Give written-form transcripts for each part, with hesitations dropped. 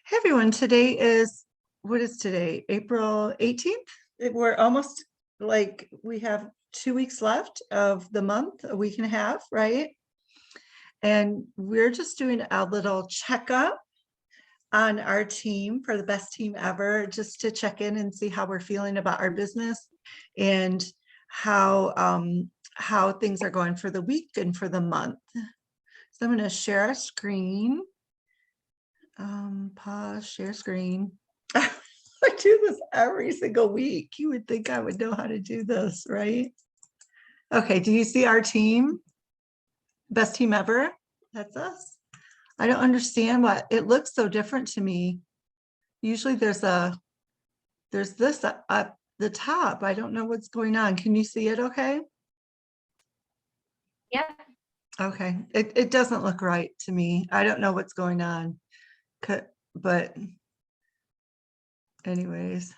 Hey everyone, today is, what is today? April 18th? We're almost we have 2 weeks left of the month, a week and a half, right? And we're just doing a little checkup on our team for the best team ever, just to check in and see how we're feeling about our business and how things are going for the week and for the month. So I'm going to share our screen. Pause, share screen. I do this every single week. You would think I would know how to do this, right? Okay, do you see our team? Best team ever? That's us. I don't understand why it looks so different to me. Usually there's this up the top. I don't know what's going on. Can you see it okay? Yeah. Okay, it doesn't look right to me. I don't know what's going on, but anyways,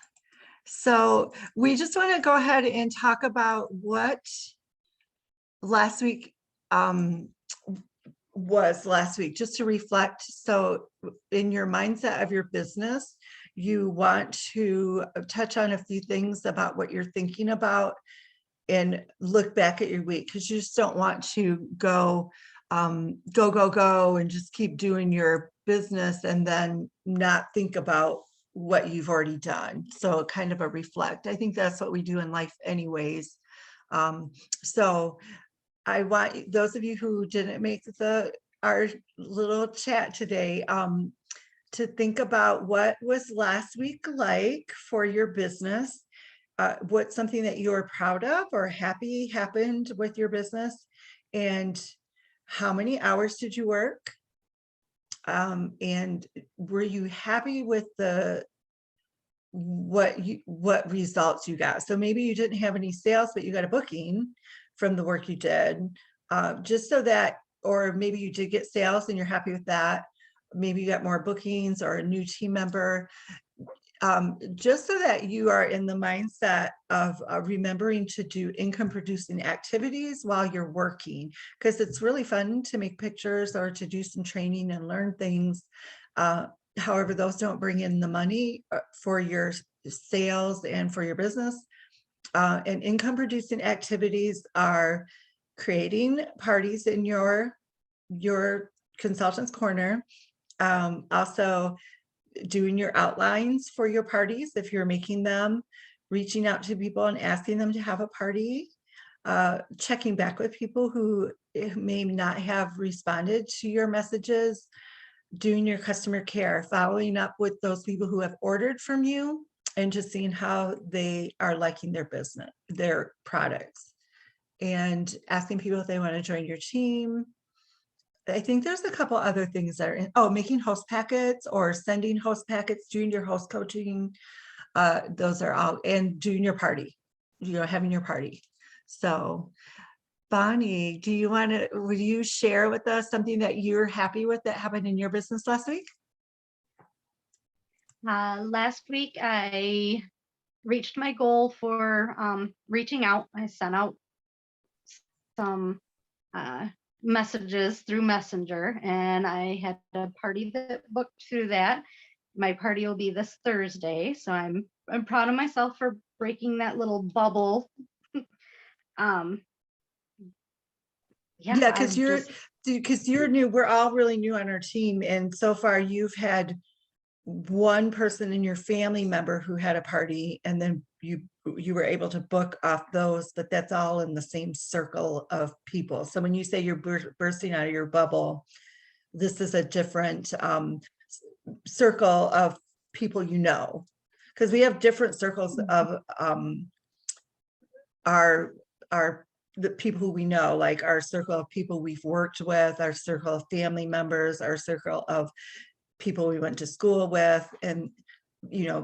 so we just want to go ahead and talk about what last week was last week, just to reflect. So in your mindset of your business, you want to touch on a few things about what you're thinking about and look back at your week, because you just don't want to go and just keep doing your business and then not think about what you've already done. So kind of a reflect. I think that's what we do in life anyways. So I want those of you who didn't make our little chat today to think about what was last week like for your business. What's something that you're proud of or happy happened with your business, and how many hours did you work? And were you happy with what results you got? So maybe you didn't have any sales, but you got a booking from the work you did, just so that, or maybe you did get sales and you're happy with that. Maybe you got more bookings or a new team member. Just so that you are in the mindset of remembering to do income producing activities while you're working, because it's really fun to make pictures or to do some training and learn things. However, those don't bring in the money for your sales and for your business. And income producing activities are creating parties in your consultant's corner. Also doing your outlines for your parties if you're making them, reaching out to people and asking them to have a party, checking back with people who may not have responded to your messages, doing your customer care, following up with those people who have ordered from you, and just seeing how they are liking their business, their products, and asking people if they want to join your team. I think there's a couple other things that are making host packets or sending host packets, doing your host coaching. Those are all, and doing your party, having your party. So Bonnie, would you share with us something that you're happy with that happened in your business last week? Last week, I reached my goal for reaching out. I sent out some messages through Messenger, and I had a party that booked through that. My party will be this Thursday, so I'm proud of myself for breaking that little bubble. Yeah, because you're new. We're all really new on our team, and so far you've had one person in your family member who had a party, and then you were able to book off those, but that's all in the same circle of people. So when you say you're bursting out of your bubble, this is a different circle of people, because we have different circles of the people who we know, like our circle of people we've worked with, our circle of family members, our circle of people we went to school with, and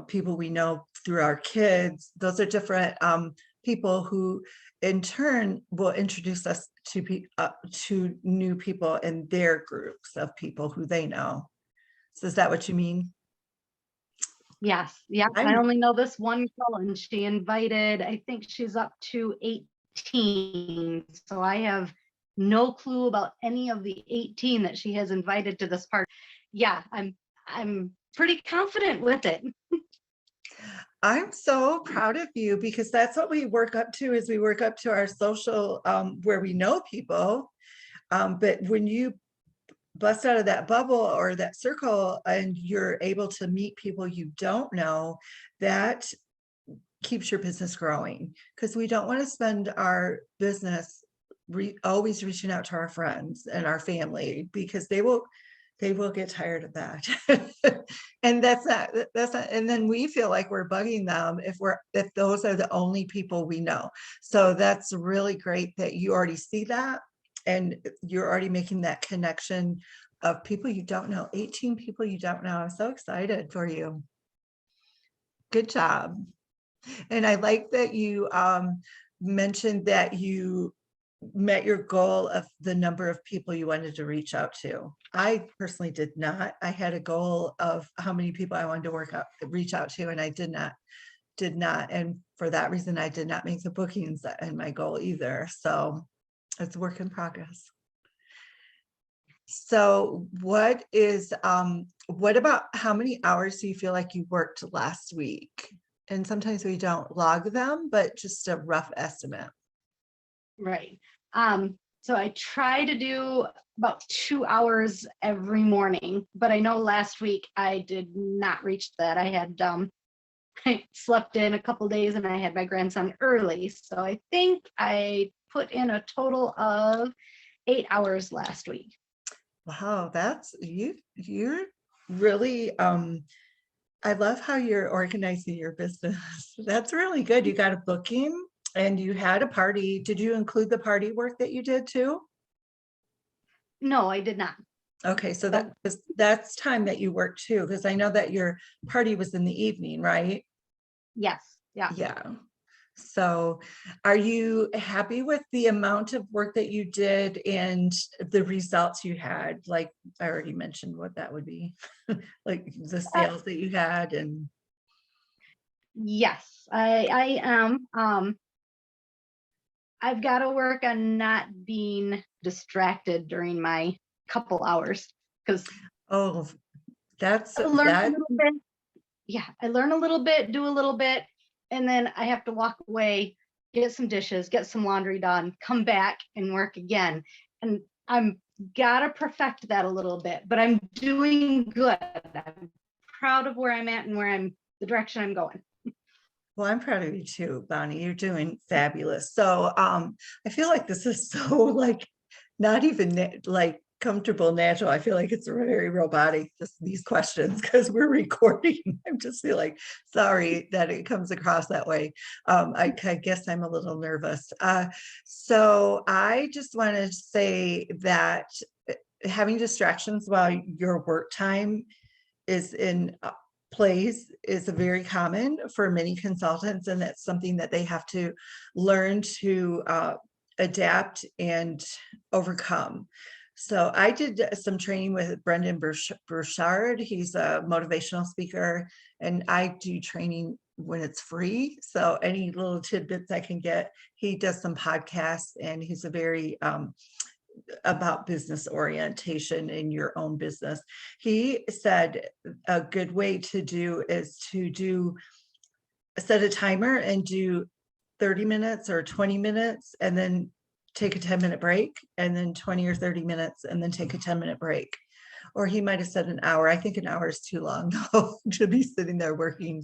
people we know through our kids. Those are different people who in turn will introduce us to new people in their groups of people who they know. So is that what you mean? Yes. I only know this one girl, and she invited, I think she's up to 18. So I have no clue about any of the 18 that she has invited to this party. Yeah, I'm pretty confident with it. I'm so proud of you because that's what we work up to is we work up to our social where we know people. But when you bust out of that bubble or that circle and you're able to meet people you don't know, that keeps your business growing because we don't want to spend our business always reaching out to our friends and our family because they will get tired of that. And that's not, and then we feel like we're bugging them if those are the only people we know. So that's really great that you already see that and you're already making that connection of people you don't know, 18 people you don't know. I'm so excited for you. Good job. And I like that you mentioned that you met your goal of the number of people you wanted to reach out to. I personally did not. I had a goal of how many people I wanted to reach out to, and I did not. And for that reason, I did not make the bookings in my goal either. So it's a work in progress. So what about how many hours do you feel like you worked last week? And sometimes we don't log them, but just a rough estimate. Right. So I try to do about 2 hours every morning, but I know last week I did not reach that. I had I slept in a couple days and I had my grandson early. So I think I put in a total of 8 hours last week. Wow, that's you're really I love how you're organizing your business. That's really good. You got a booking and you had a party. Did you include the party work that you did too? No, I did not. Okay, so that's time that you worked too, because I know that your party was in the evening, right? Yes. Yeah. Yeah. So are you happy with the amount of work that you did and the results you had? Like I already mentioned what that would be, like the sales that you had and Yes, I am. I've got to work on not being distracted during my couple hours because oh, that's I learn a that. little bit. Yeah, I learn a little bit, do a little bit, and then I have to walk away, get some dishes, get some laundry done, come back and work again. And I'm gotta perfect that a little bit, but I'm doing good. I'm proud of where I'm at and the direction I'm going. Well, I'm proud of you too, Bonnie. You're doing fabulous. So I feel like this is so like not even like comfortable, natural. I feel like it's very robotic, just these questions because we're recording. I'm just feel like sorry that it comes across that way. I guess I'm a little nervous. So I just want to say that having distractions while your work time is in plays is very common for many consultants, and that's something that they have to learn to adapt and overcome. So I did some training with Brendan Burchard. He's a motivational speaker, and I do training when it's free. So any little tidbits I can get. He does some podcasts, and he's a very about business orientation in your own business. He said a good way to do is to set a timer and do 30 minutes or 20 minutes and then take a 10-minute break and then 20 or 30 minutes and then take a 10-minute break. Or he might have said an hour. I think an hour is too long though to be sitting there working.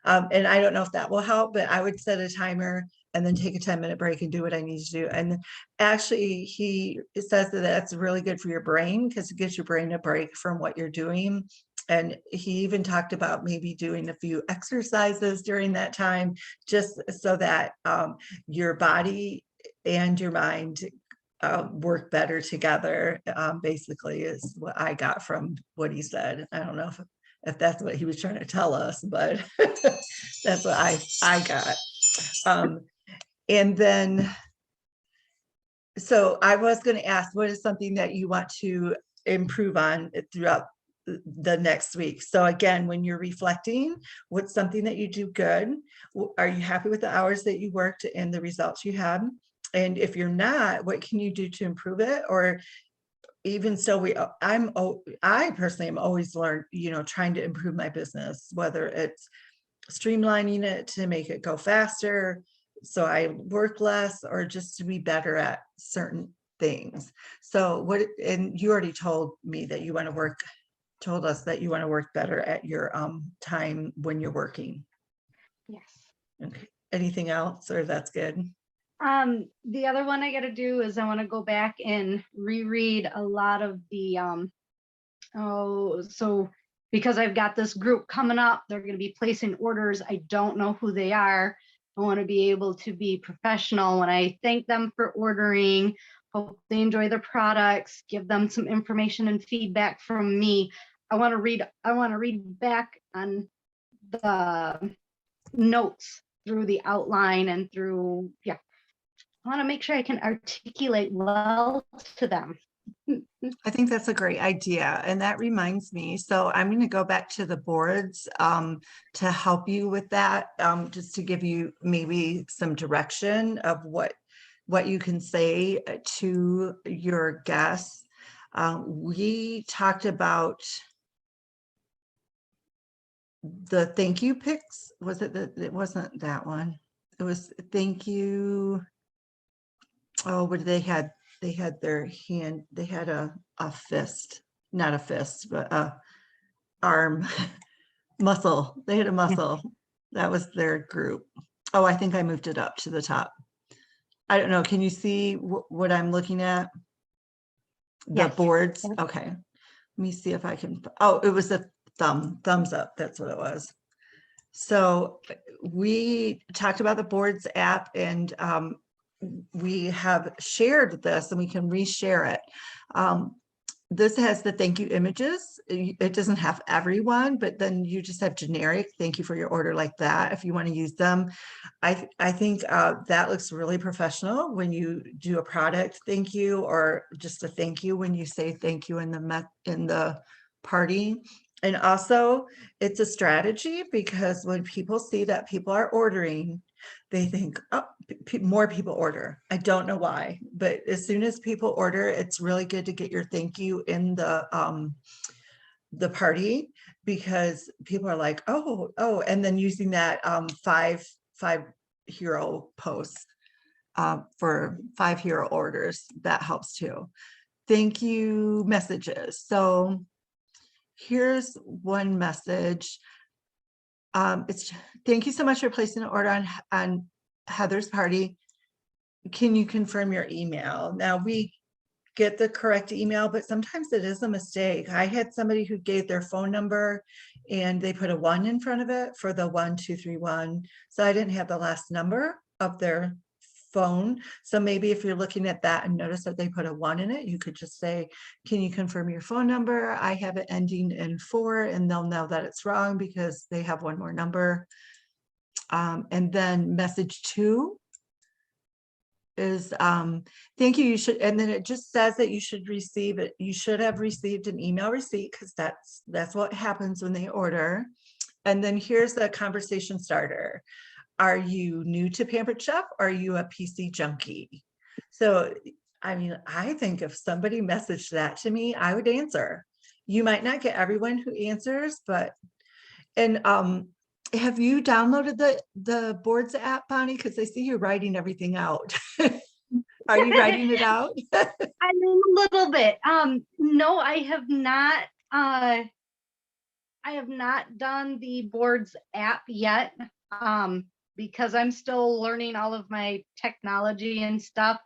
And I don't know if that will help, but I would set a timer and then take a 10-minute break and do what I need to do. And actually, he says that that's really good for your brain because it gives your brain a break from what you're doing. And he even talked about maybe doing a few exercises during that time, just so that your body and your mind work better together, basically, is what I got from what he said. I don't know if that's what he was trying to tell us, but that's what I got. And then, so I was going to ask, what is something that you want to improve on throughout the next week? So again, when you're reflecting, what's something that you do good? Are you happy with the hours that you worked and the results you had? And if you're not, what can you do to improve it? Or even so, I personally am always trying to improve my business, whether it's streamlining it to make it go faster, so I work less, or just to be better at certain things. So and you already told me that told us that you want to work better at your time when you're working. Yes. Okay. Anything else, or that's good? The other one I got to do is I want to go back and reread a lot of the so because I've got this group coming up, they're going to be placing orders. I don't know who they are. I want to be able to be professional when I thank them for ordering. Hope they enjoy their products, give them some information and feedback from me. I want to read back on the notes through the outline and through, yeah. I want to make sure I can articulate well to them. I think that's a great idea. And that reminds me, so I'm going to go back to the boards to help you with that, just to give you maybe some direction of what you can say to your guests. We talked about the thank you pics. Was it it wasn't that one. It was thank you. Oh, what they had their hand, they had a fist, not a fist, but a arm muscle. They had a muscle. That was their group. Oh, I think I moved it up to the top. I don't know. Can you see what I'm looking at? The Yes. boards. Okay. Let me see if I can. Oh, it was a thumbs up. That's what it was. So we talked about the boards app, and we have shared this, and we can reshare it. This has the thank you images. It doesn't have everyone, but then you just have generic thank you for your order like that if you want to use them. I think that looks really professional when you do a product thank you, or just a thank you when you say thank you in the party. And also it's a strategy, because when people see that people are ordering, they think, oh, more people order. I don't know why, but as soon as people order, it's really good to get your thank you in the party, because people are like, oh, and then using that five hero posts for 5 hero orders, that helps too. Thank you messages. So here's one message. It's thank you so much for placing an order on Heather's party. Can you confirm your email? Now we get the correct email, but sometimes it is a mistake. I had somebody who gave their phone number and they put a 1 in front of it for the 1231. So I didn't have the last number of their phone. So maybe if you're looking at that and notice that they put a 1 in it, you could just say, can you confirm your phone number? I have it ending in 4, and they'll know that it's wrong because they have one more number. And then message 2 is thank you. You should, and then it just says that you should receive it. You should have received an email receipt, because that's what happens when they order. And then here's the conversation starter. Are you new to Pampered Chef? Or are you a PC junkie? So, I mean, I think if somebody messaged that to me, I would answer. You might not get everyone who answers, but, and have you downloaded the boards app, Bonnie? Because I see you writing everything out. Are you writing it out? I mean, a little bit. No, I have not. I have not done the boards app yet. Because I'm still learning all of my technology and stuff.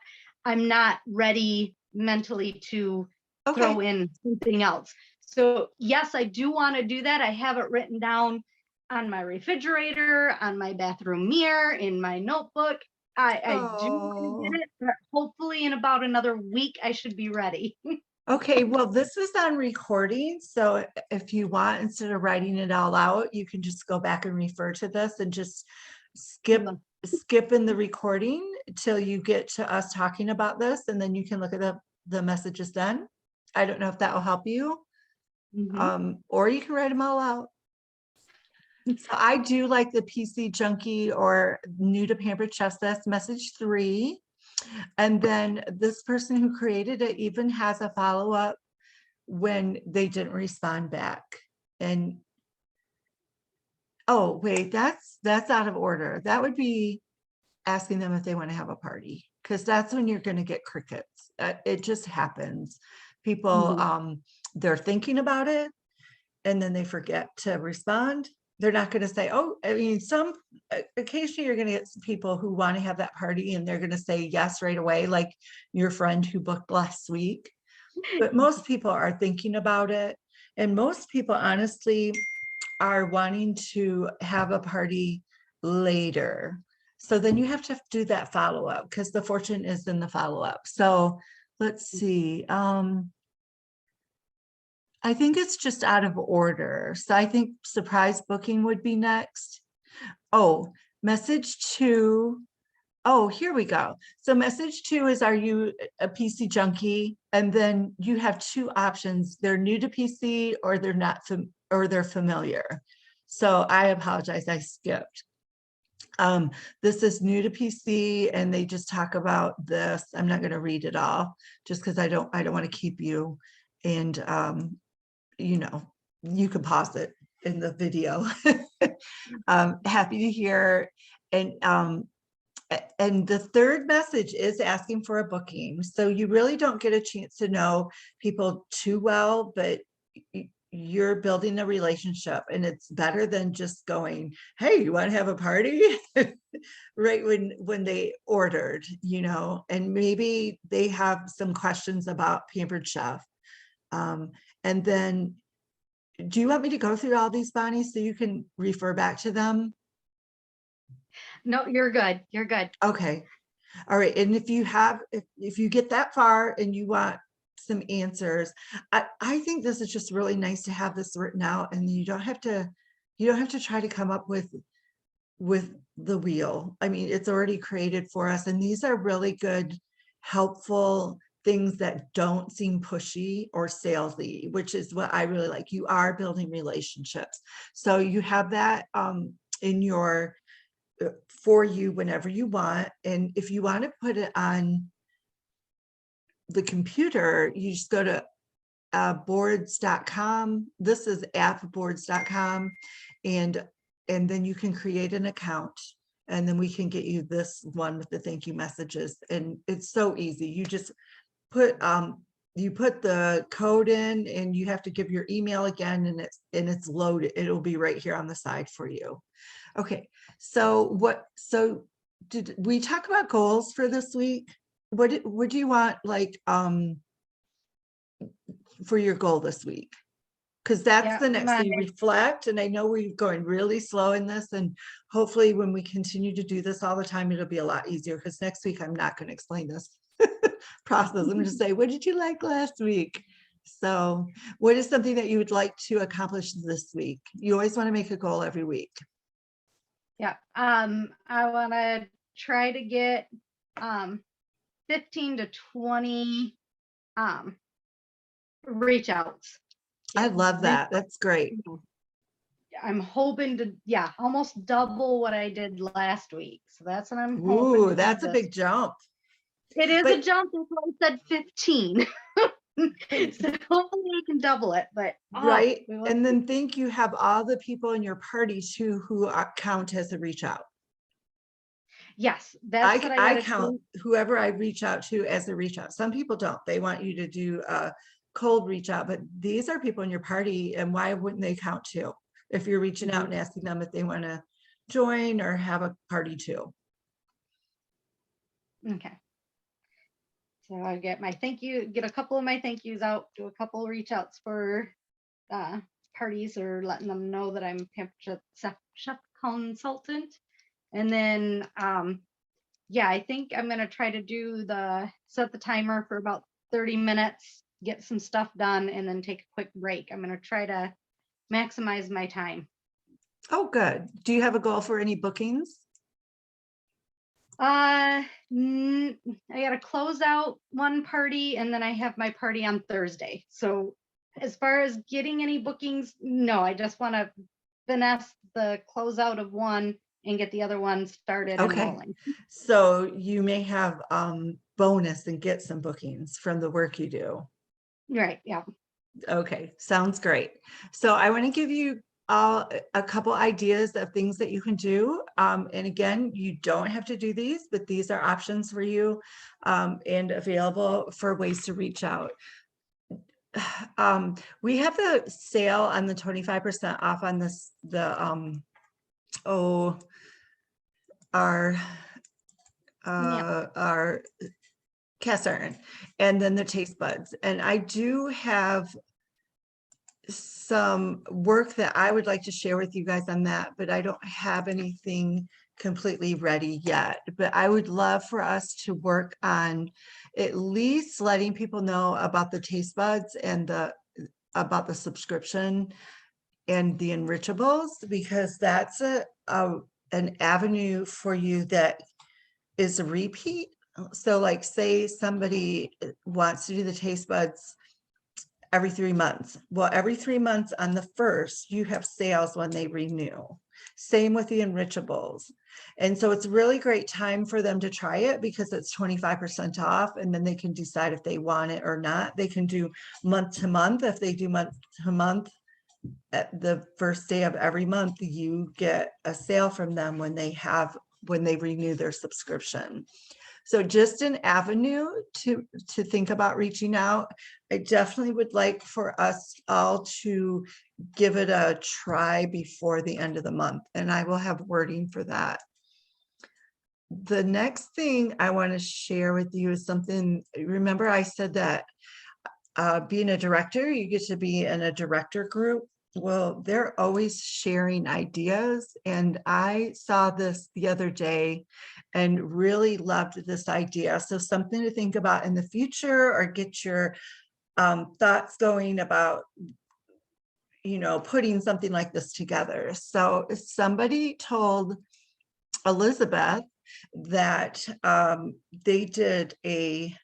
I'm not ready mentally to throw in something else. So yes, I do want to do that. I have it written down on my refrigerator, on my bathroom mirror, in my notebook. I do want to get it, but hopefully in about another week, I should be ready. Okay, well, this is on recording. So if you want, instead of writing it all out, you can just go back and refer to this and just skip in the recording till you get to us talking about this, and then you can look at the messages then. I don't know if that will help you. Or you can write them all out. So I do like the PC junkie or new to Pampered Chef. That's message 3. And then this person who created it even has a follow-up when they didn't respond back. And oh, wait, that's out of order. That would be asking them if they want to have a party, because that's when you're going to get crickets. It just happens. People, Mhm. they're thinking about it and then they forget to respond. They're not going to say, oh, I mean, occasionally you're going to get some people who want to have that party and they're going to say yes right away, like your friend who booked last week. But most people are thinking about it. And most people, honestly, are wanting to have a party later. So then you have to do that follow-up because the fortune is in the follow-up. So let's see. I think it's just out of order. So I think surprise booking would be next. Oh, message two. Oh, here we go. So message two is, are you a PC junkie? And then you have two options. They're new to PC or they're not, or they're familiar. So I apologize, I skipped. This is new to PC and they just talk about this. I'm not going to read it all just because I don't want to keep you. And you know, you can pause it in the video. Happy to hear. And and the third message is asking for a booking. So you really don't get a chance to know people too well, but you're building a relationship and it's better than just going, hey, you want to have a party? Right when they ordered, and maybe they have some questions about Pampered Chef. And then do you want me to go through all these, Bonnie, so you can refer back to them? No, you're good. You're good. Okay. All right. And if you get that far and you want some answers, I think this is just really nice to have this written out, and you don't have to try to come up with the wheel. I mean, it's already created for us. And these are really good, helpful things that don't seem pushy or salesy, which is what I really like. You are building relationships. So you have that in your for you whenever you want. And if you want to put it on the computer, you just go to boards.com. This is appboards.com. And then you can create an account and then we can get you this one with the thank you messages. And it's so easy. You just put the code in and you have to give your email again, and it's loaded. It'll be right here on the side for you. Okay. So did we talk about goals for this week? What do you want, like, for your goal this week? Because that's Yeah, the next thing. Reflect. And I know we're going really slow in this, and hopefully when we continue to do this all the time, it'll be a lot easier, because next week I'm not going to explain this process. I'm going to say, what did you like last week? So what is something that you would like to accomplish this week? You always want to make a goal every week. Yeah. I want to try to get 15 to 20 reach outs. I love that. That's great. I'm hoping to, almost double what I did last week. So that's what I'm hoping. Ooh, that's a big jump. It is a jump. That's why I said 15. So hopefully I can double it, but right. And then think you have all the people in your party too who count as a reach out. Yes, that's what I count whoever I reach out to as a reach out. Some people don't. They want you to do a cold reach out, but these are people in your party, and why wouldn't they count too if you're reaching out and asking them if they want to join or have a party too? Okay. So I get a couple of my thank yous out, do a couple reach outs for parties, or letting them know that I'm Pampered Chef consultant. And then I think I'm gonna try to set the timer for about 30 minutes, get some stuff done, and then take a quick break. I'm gonna try to maximize my time. Oh, good. Do you have a goal for any bookings? I got to close out one party, and then I have my party on Thursday. So as far as getting any bookings, no, I just want to finesse the closeout of one and get the other one started and Okay. rolling. So you may have bonus and get some bookings from the work you do. Right. Yeah. Okay, sounds great. So I want to give you a couple ideas of things that you can do. And again, you don't have to do these, but these are options for you and available for ways to reach out. We have the sale on the 25% off on this, our Yeah. our cast iron and then the taste buds. And I do have some work that I would like to share with you guys on that, but I don't have anything completely ready yet. But I would love for us to work on at least letting people know about the taste buds and about the subscription and the enrichables, because that's an avenue for you that is a repeat. So like say somebody wants to do the taste buds every 3 months. Well, every 3 months on the first, you have sales when they renew. Same with the enrichables. And so it's really great time for them to try it because it's 25% off, and then they can decide if they want it or not. They can do month to month. If they do month to month, at the first day of every month, you get a sale from them when they renew their subscription. So just an avenue to think about reaching out. I definitely would like for us all to give it a try before the end of the month, and I will have wording for that. The next thing I want to share with you is something, remember I said that being a director, you get to be in a director group. Well, they're always sharing ideas. And I saw this the other day and really loved this idea. So something to think about in the future, or get your thoughts going about, putting something like this together. So somebody told Elizabeth that they did a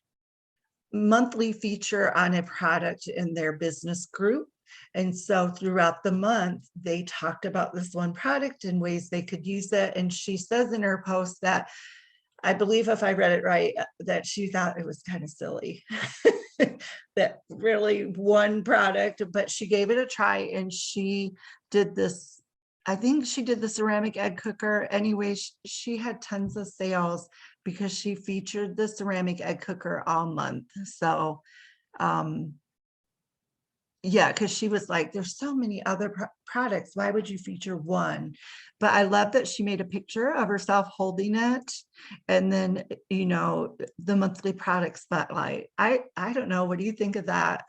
monthly feature on a product in their business group. And so throughout the month, they talked about this one product and ways they could use it. And she says in her post that, I believe if I read it right, that she thought it was kind of silly that really one product, but she gave it a try and she did this. I think she did the ceramic egg cooker. Anyway, she had tons of sales because she featured the ceramic egg cooker all month. So, yeah, because she was like, there's so many other products. Why would you feature one? But I love that she made a picture of herself holding it. And then, the monthly product spotlight. I don't know. What do you think of that?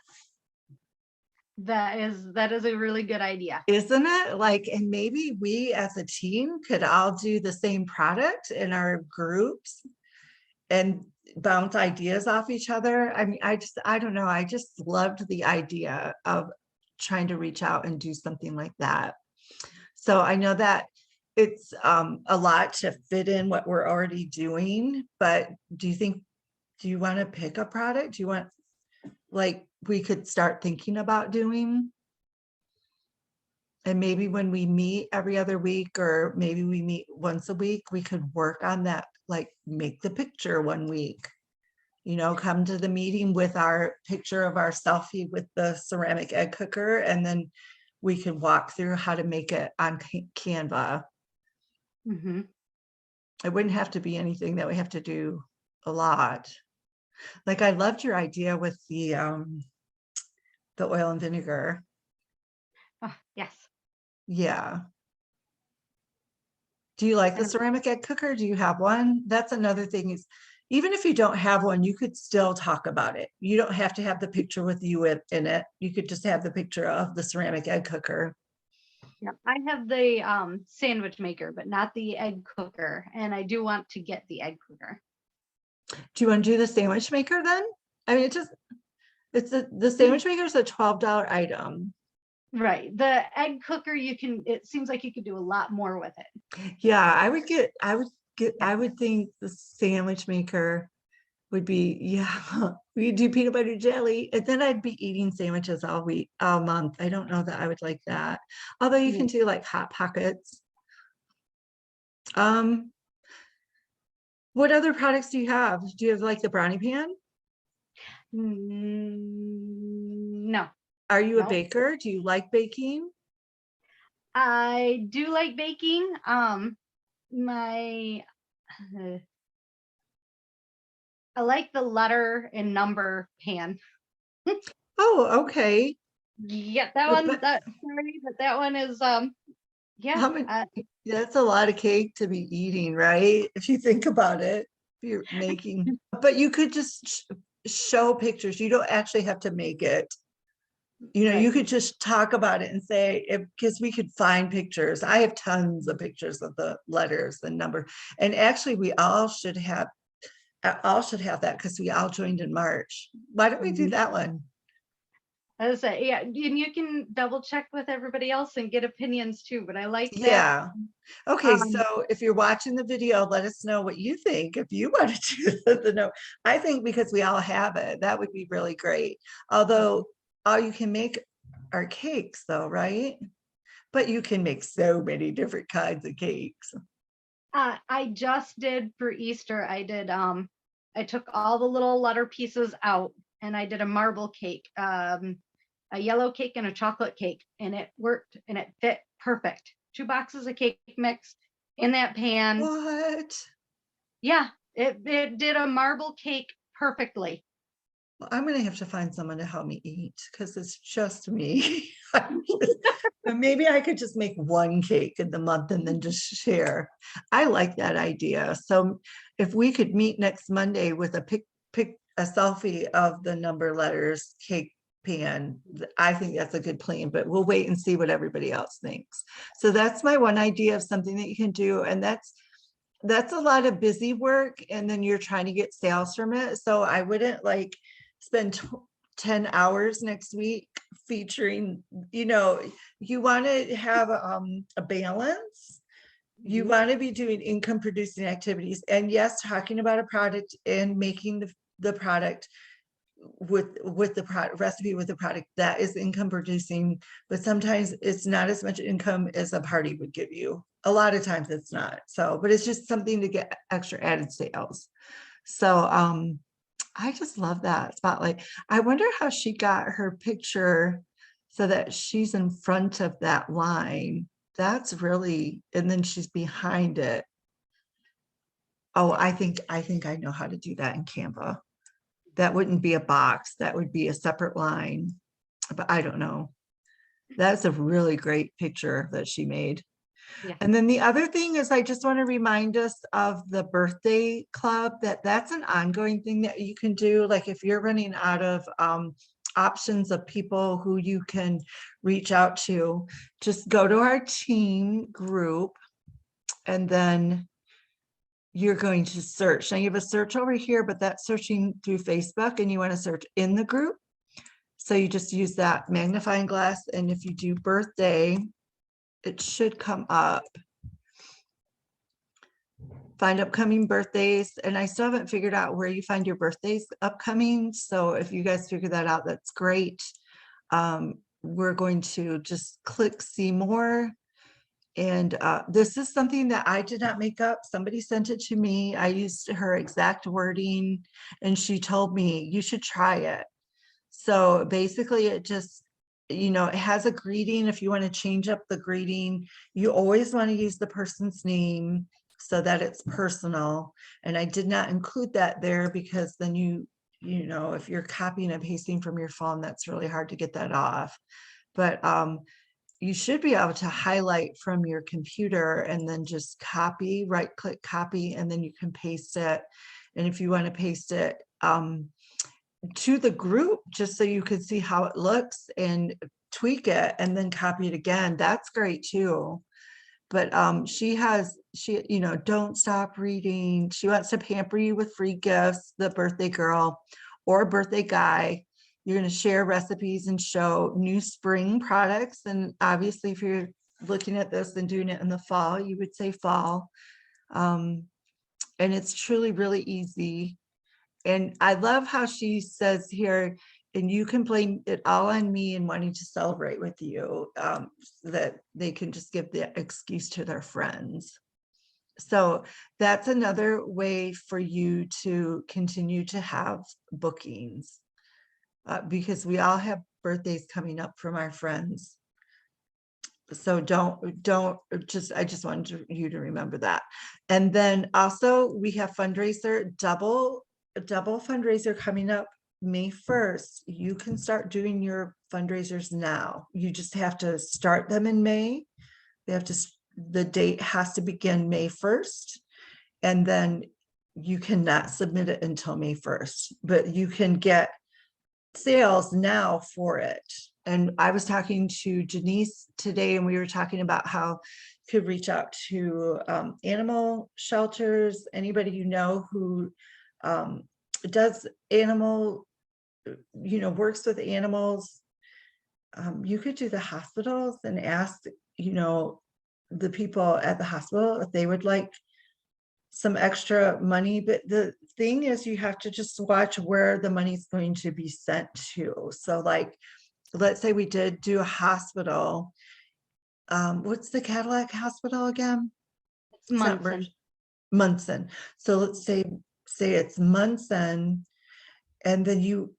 That is a really good idea. Isn't it? Like, and maybe we as a team could all do the same product in our groups and bounce ideas off each other. I mean, I don't know. I just loved the idea of trying to reach out and do something like that. So I know that it's a lot to fit in what we're already doing, but do you want to pick a product? Do you want, like, we could start thinking about doing? And maybe when we meet every other week, or maybe we meet once a week, we could work on that, like make the picture one week, come to the meeting with our picture of our selfie with the ceramic egg cooker, and then we can walk through how to make it on Canva. Mm-hmm. It wouldn't have to be anything that we have to do a lot. Like I loved your idea with the oil and vinegar. Oh, yes. Yeah. Do you like the And ceramic egg cooker? Do you have one? That's another thing, is even if you don't have one, you could still talk about it. You don't have to have the picture with you in it. You could just have the picture of the ceramic egg cooker. yeah, I have the sandwich maker, but not the egg cooker. And I do want to get the egg cooker. Do you want to do the sandwich maker then? I mean, the sandwich maker is a $12 item. Right. The egg cooker, it seems like you could do a lot more with it. Yeah, I would think the sandwich maker would be, yeah, we do peanut butter jelly, and then I'd be eating sandwiches all week, all month. I don't know that I would like that. Although you can do like Hot Pockets. Um, what other products do you have? Do you have like the brownie pan? No, Are you a no. baker? Do you like baking? I do like baking. My I like the letter and number pan. Oh, okay. Yeah, that one. But That sorry, but that one is yeah. how many, that's a lot of cake to be eating, right? If you think about it, if you're making, but you could just show pictures. You don't actually have to make it. You know, you Right. could just talk about it and say, because we could find pictures. I have tons of pictures of the letters, the number. And actually, we all should have that because we all joined in March. Why don't we do Mhm. that one? As I say, yeah, and you can double check with everybody else and get opinions too. But I like that. Yeah. Okay, Um, so if you're watching the video, let us know what you think. If you want to do the note, I think because we all have it, that would be really great. Although all you can make are cakes though, right? But you can make so many different kinds of cakes. I just did for Easter. I took all the little letter pieces out and I did a marble cake, a yellow cake and a chocolate cake, and it worked and it fit perfect. 2 boxes of cake mix in that pan. What? Yeah, it did a marble cake perfectly. Well, I'm gonna have to find someone to help me eat because it's just me. But maybe I could just make one cake in the month and then just share. I like that idea. So if we could meet next Monday with a pick a selfie of the number letters cake pan, I think that's a good plan, but we'll wait and see what everybody else thinks. So that's my one idea of something that you can do. And that's a lot of busy work and then you're trying to get sales from it. So I wouldn't like spend 10 hours next week featuring, you know, you want to have a balance. You Mhm. want to be doing income producing activities. And yes, talking about a product and making the product with the product recipe with the product that is income producing, but sometimes it's not as much income as a party would give you. A lot of times it's not. So, but it's just something to get extra added sales. So I just love that spotlight. I wonder how she got her picture so that she's in front of that line. That's really, and then she's behind it. Oh, I think I know how to do that in Canva. That wouldn't be a box, that would be a separate line, but I don't know. That's a really great picture that she made. Yeah. And then the other thing is I just want to remind us of the birthday club, that's an ongoing thing that you can do. Like if you're running out of options of people who you can reach out to, just go to our team group and then you're going to search. Now you have a search over here, but that's searching through Facebook and you want to search in the group. So you just use that magnifying glass. And if you do birthday, it should come up. Find upcoming birthdays. And I still haven't figured out where you find your birthdays upcoming. So if you guys figure that out, that's great. We're going to just click see more. And this is something that I did not make up. Somebody sent it to me. I used her exact wording and she told me you should try it. So basically it just, you know, it has a greeting. If you want to change up the greeting, you always want to use the person's name so that it's personal. And I did not include that there because then you know, if you're copying and pasting from your phone, that's really hard to get that off. But you should be able to highlight from your computer and then just copy, right click copy, and then you can paste it. And if you want to paste it to the group, just so you can see how it looks and tweak it and then copy it again, that's great too. But she, you know, don't stop reading. She wants to pamper you with free gifts, the birthday girl or birthday guy. You're going to share recipes and show new spring products. And obviously, if you're looking at this and doing it in the fall, you would say fall. And it's truly really easy. And I love how she says here, and you can blame it all on me and wanting to celebrate with you, so that they can just give the excuse to their friends. So that's another way for you to continue to have bookings. Because we all have birthdays coming up from our friends. So don't just, I just wanted you to remember that. And then also we have fundraiser, a double fundraiser coming up May 1st. You can start doing your fundraisers now. You just have to start them in May. They have to, the date has to begin May 1st. And then you cannot submit it until May 1st, but you can get sales now for it. And I was talking to Janice today, and we were talking about how you could reach out to animal shelters, anybody you know who does animal, works with animals. You could do the hospitals and ask, the people at the hospital if they would like some extra money, but the thing is you have to just watch where the money's going to be sent to. So like, let's say we did do a hospital. What's the Cadillac Hospital again? It's It's not Munson. Munson. So let's say it's Munson, and then you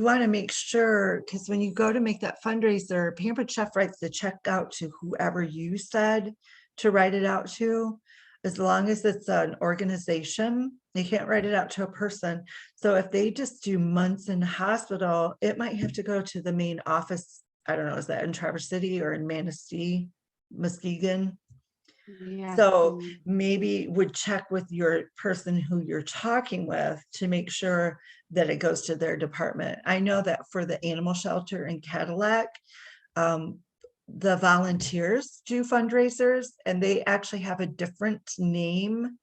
want to make sure, because when you go to make that fundraiser, Pampered Chef writes the check out to whoever you said to write it out to, as long as it's an organization. They can't write it out to a person. So if they just do Munson Hospital, it might have to go to the main office. I don't know, is that in Traverse City or in Manistee, Muskegon? Yeah. So maybe would check with your person who you're talking with to make sure that it goes to their department. I know that for the animal shelter in Cadillac, the volunteers do fundraisers, and they actually have a different name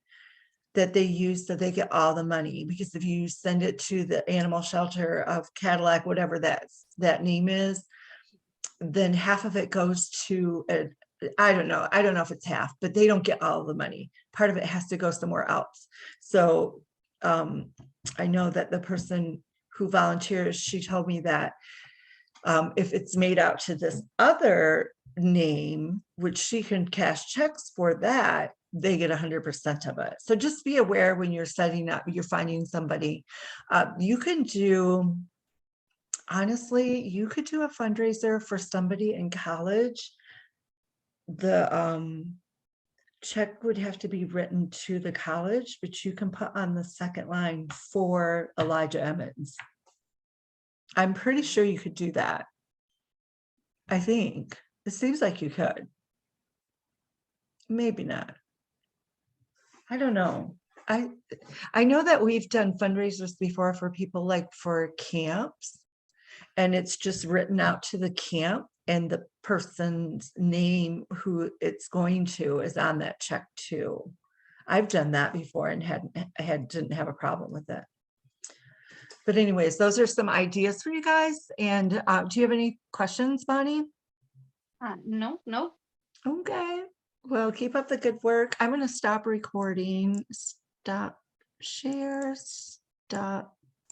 that they use, so they get all the money. Because if you send it to the animal shelter of Cadillac, whatever that name is, then half of it goes to I don't know if it's half, but they don't get all the money. Part of it has to go somewhere else. So I know that the person who volunteers, she told me that if it's made out to this other name, which she can cash checks for, that they get 100% of it. So just be aware when you're setting up, you're finding somebody. You can do, honestly, you could do a fundraiser for somebody in college. The check would have to be written to the college, but you can put on the second line for Elijah Emmons. I'm pretty sure you could do that. I think it seems like you could. Maybe not. I don't know. I know that we've done fundraisers before for people, like for camps, and it's just written out to the camp, and the person's name who it's going to is on that check too. I've done that before and didn't have a problem with it. But anyways, those are some ideas for you guys. And do you have any questions, Bonnie? No. Okay. Well, keep up the good work. I'm going to stop recording. Stop share. Stop